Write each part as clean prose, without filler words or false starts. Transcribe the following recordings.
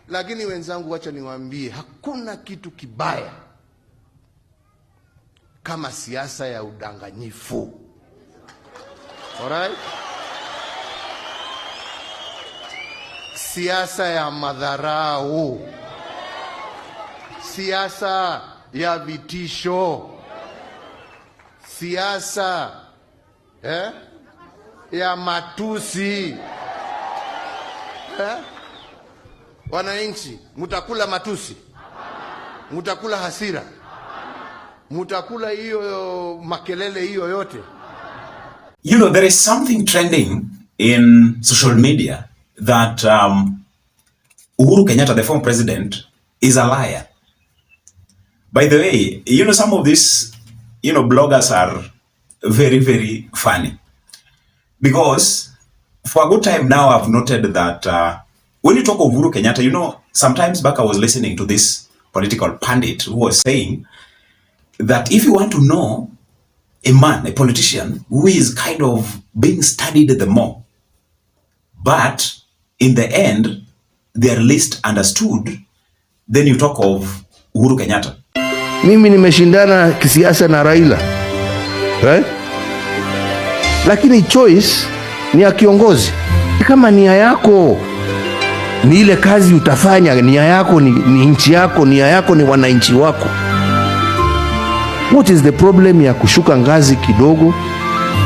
Lakini wenzangu, wacha niwaambie, hakuna kitu kibaya kama siasa ya udanganyifu. Alright? Siasa ya madharau, siasa ya vitisho, siasa ya matusi. Wananchi, mutakula matusi? Mutakula hasira? Mutakula hiyo makelele hiyo yote? You know, there is something trending in social media that Uhuru Kenyatta, the former president, is a liar. By the way, you know, some of these, you know, bloggers are very, very funny. Because for a good time now, I've noted that when you talk of Uhuru Kenyatta, you know, sometimes back I was listening to this political pundit who was saying that if you want to know a man, a politician, who is kind of being studied the more, but in the end, they are least understood, then you talk of Uhuru Kenyatta. Mimi nimeshindana kisiasa na Raila, right? Lakini choice ni ya kiongozi. Kama nia yako ni ile kazi utafanya, nia yako ni nchi yako, nia yako ni wananchi wako. What is the problem ya kushuka ngazi kidogo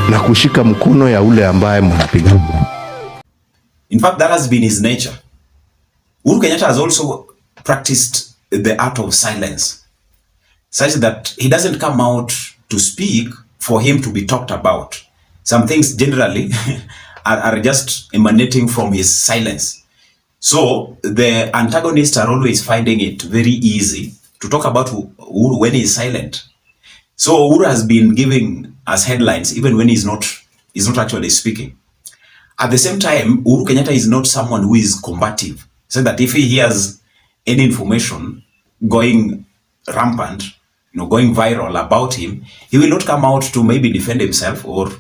na kushika mkono ya ule ambaye mnapiga? In fact, that has been his nature. Uhuru Kenyatta has also practiced the art of silence, such that he doesn't come out to speak for him to be talked about. Some things generally are just emanating from his silence. So the antagonists are always finding it very easy to talk about Uhuru when he's silent. So Uhuru has been giving us headlines even when he's not actually speaking. At the same time, Uhuru Kenyatta is not someone who is combative, so that if he hears any information going rampant, you know, going viral about him, he will not come out to maybe defend himself or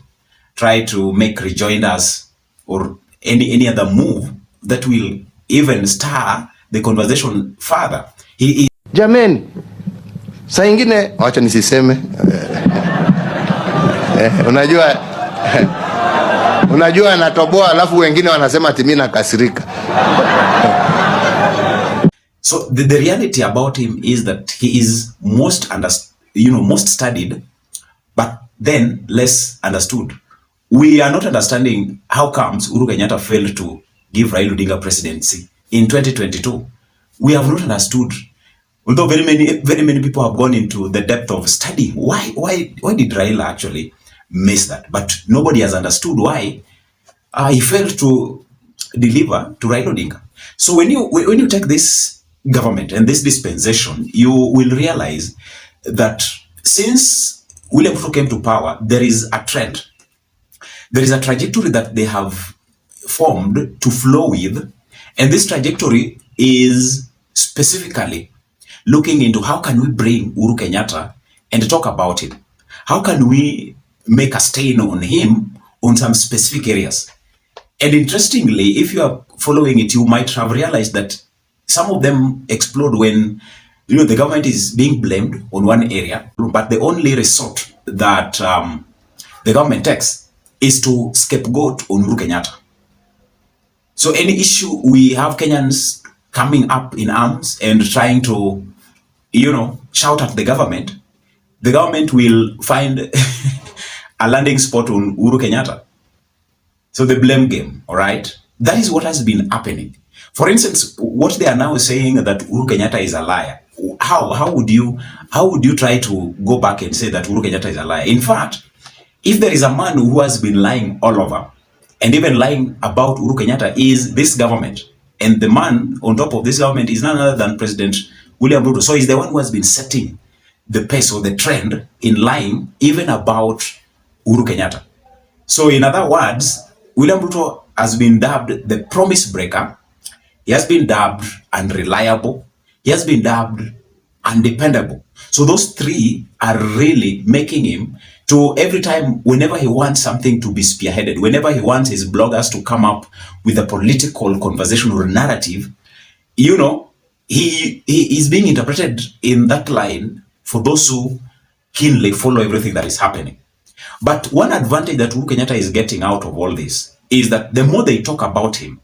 try to make rejoinders or any other move that will even stir the conversation further. Jameni, saa ingine wacha nisiseme unajua natoboa alafu wengine wanasema ati mimi nakasirika. So the reality about him is that he is most studied, but then less understood. We are not understanding how comes Uhuru Kenyatta failed to give Raila Odinga presidency in 2022. We have not understood, although very many people have gone into the depth of studying why did Raila actually miss that, but nobody has understood why he failed to deliver to Raila Odinga. So when you take this government and this dispensation, you will realize that since William Ruto came to power, there is a trend. There is a trajectory that they have formed to flow with, and this trajectory is specifically looking into how can we bring Uhuru Kenyatta and talk about him. How can we make a stain on him on some specific areas? And interestingly, if you are following it, you might have realized that some of them explode when, you know, the government is being blamed on one area, but the only resort that the government takes is to scapegoat on Uhuru Kenyatta. So any issue, we have Kenyans coming up in arms and trying to, you know, shout at the government will find a landing spot on Uhuru Kenyatta. So the blame game, all right? That is what has been happening. For instance, what they are now saying that Uhuru Kenyatta is a liar. How would you try to go back and say that Uhuru Kenyatta is a liar? In fact, if there is a man who has been lying all over and even lying about Uhuru Kenyatta is this government, and the man on top of this government is none other than President William Ruto. So he's the one who has been setting the pace or the trend in lying even about Uhuru Kenyatta. So in other words, William Ruto has been dubbed the promise breaker. He has been dubbed unreliable. He has been dubbed undependable. So those three are really making him to every time, whenever he wants something to be spearheaded, whenever he wants his bloggers to come up with a political conversation or narrative, you know, he is being interpreted in that line for those who keenly follow everything that is happening. But one advantage that Uhuru Kenyatta is getting out of all this is that the more they talk about him,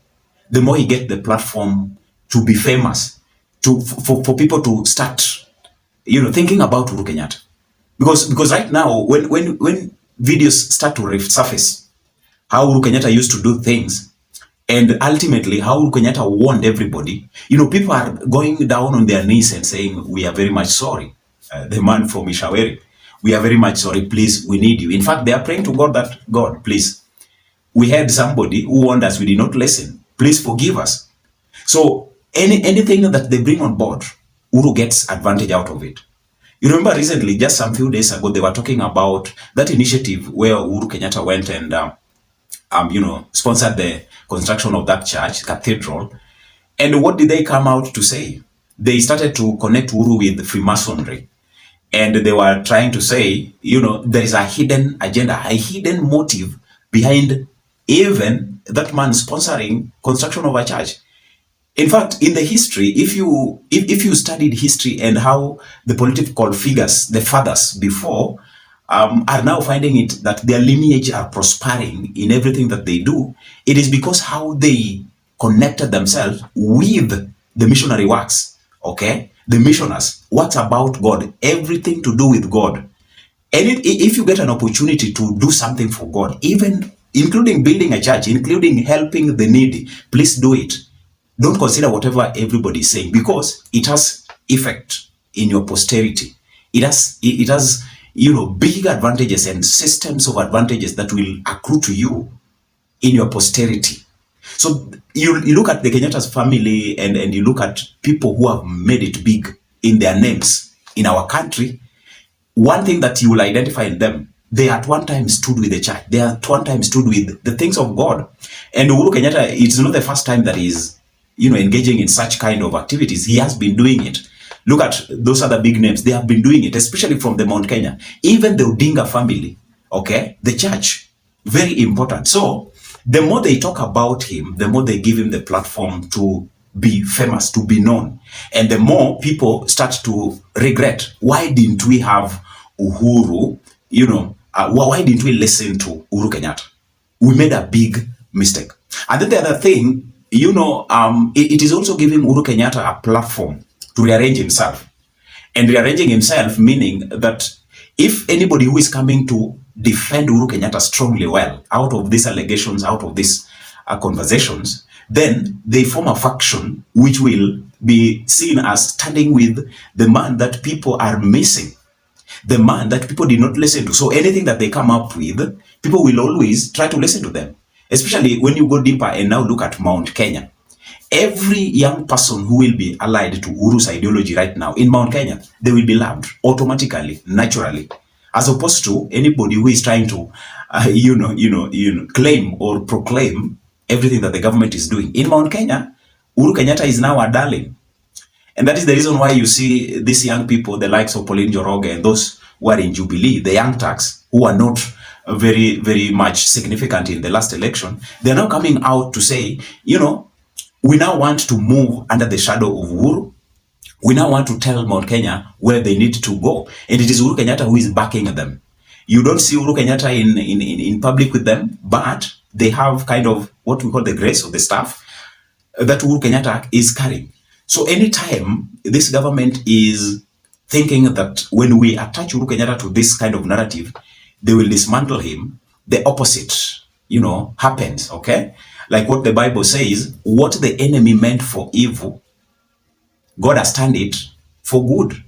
the more he gets the platform to be famous, for people to start, thinking about Uhuru Kenyatta. Because right now, when videos start to resurface, how Uhuru Kenyatta used to do things, and ultimately how Uhuru Kenyatta warned everybody, people are going down on their knees and saying, we are very much sorry. The man from Ishaweri, we are very much sorry, please, we need you. In fact, they are praying to God that, God, please, we had somebody who warned us, we did not listen. Please forgive us. So anything that they bring on board, Uhuru gets advantage out of it. You remember recently, just some few days ago, they were talking about that initiative where Uhuru Kenyatta went and sponsored the construction of that church, cathedral. And what did they come out to say? They started to connect Uhuru with Freemasonry. And they were trying to say, there is a hidden agenda, a hidden motive behind even that man sponsoring construction of a church. In fact, in the history, if you studied history and how the political figures, the fathers before, are now finding it that their lineage are prospering in everything that they do, it is because how they connected themselves with the missionary works, okay? The missioners, what's about God, everything to do with God. And if you get an opportunity to do something for God, even including building a church, including helping the needy, please do it. Don't consider whatever everybody is saying, because it has effect in your posterity. It has big advantages and systems of advantages that will accrue to you in your posterity. So you look at the Kenyatta's family and you look at people who have made it big in their names in our country. One thing that you will identify in them, they at one time stood with the church. They at one time stood with the things of God. And Uhuru Kenyatta, it's not the first time that he's engaging in such kind of activities. He has been doing it. Look at those other big names. They have been doing it, especially from the Mount Kenya. Even the Odinga family, okay? The church, very important. So the more they talk about him, the more they give him the platform to be famous, to be known. And the more people start to regret, why didn't we have Uhuru, why didn't we listen to Uhuru Kenyatta? We made a big mistake. And then the other thing, it is also giving Uhuru Kenyatta a platform to rearrange himself. And rearranging himself meaning that if anybody who is coming to defend Uhuru Kenyatta strongly well, out of these allegations, out of these conversations, then they form a faction which will be seen as standing with the man that people are missing, the man that people did not listen to. So anything that they come up with, people will always try to listen to them. Especially when you go deeper and now look at Mount Kenya. Every young person who will be allied to Uhuru's ideology right now in Mount Kenya, they will be loved automatically, naturally, as opposed to anybody who is trying to, claim or proclaim everything that the government is doing. In Mount Kenya, Uhuru Kenyatta is now a darling. And that is the reason why you see these young people, the likes of Pauline Njoroge and those who are in Jubilee, the young turks, who are not very, very much significant in the last election, they're now coming out to say, we now want to move under the shadow of Uhuru. We now want to tell Mount Kenya where they need to go. And it is Uhuru Kenyatta who is backing them. You don't see Uhuru Kenyatta in public with them, but they have kind of what we call the grace of the staff that Uhuru Kenyatta is carrying. So anytime this government is thinking that when we attach Uhuru Kenyatta to this kind of narrative, they will dismantle him, the opposite, happens, okay? Like what the Bible says, what the enemy meant for evil, God has turned it for good.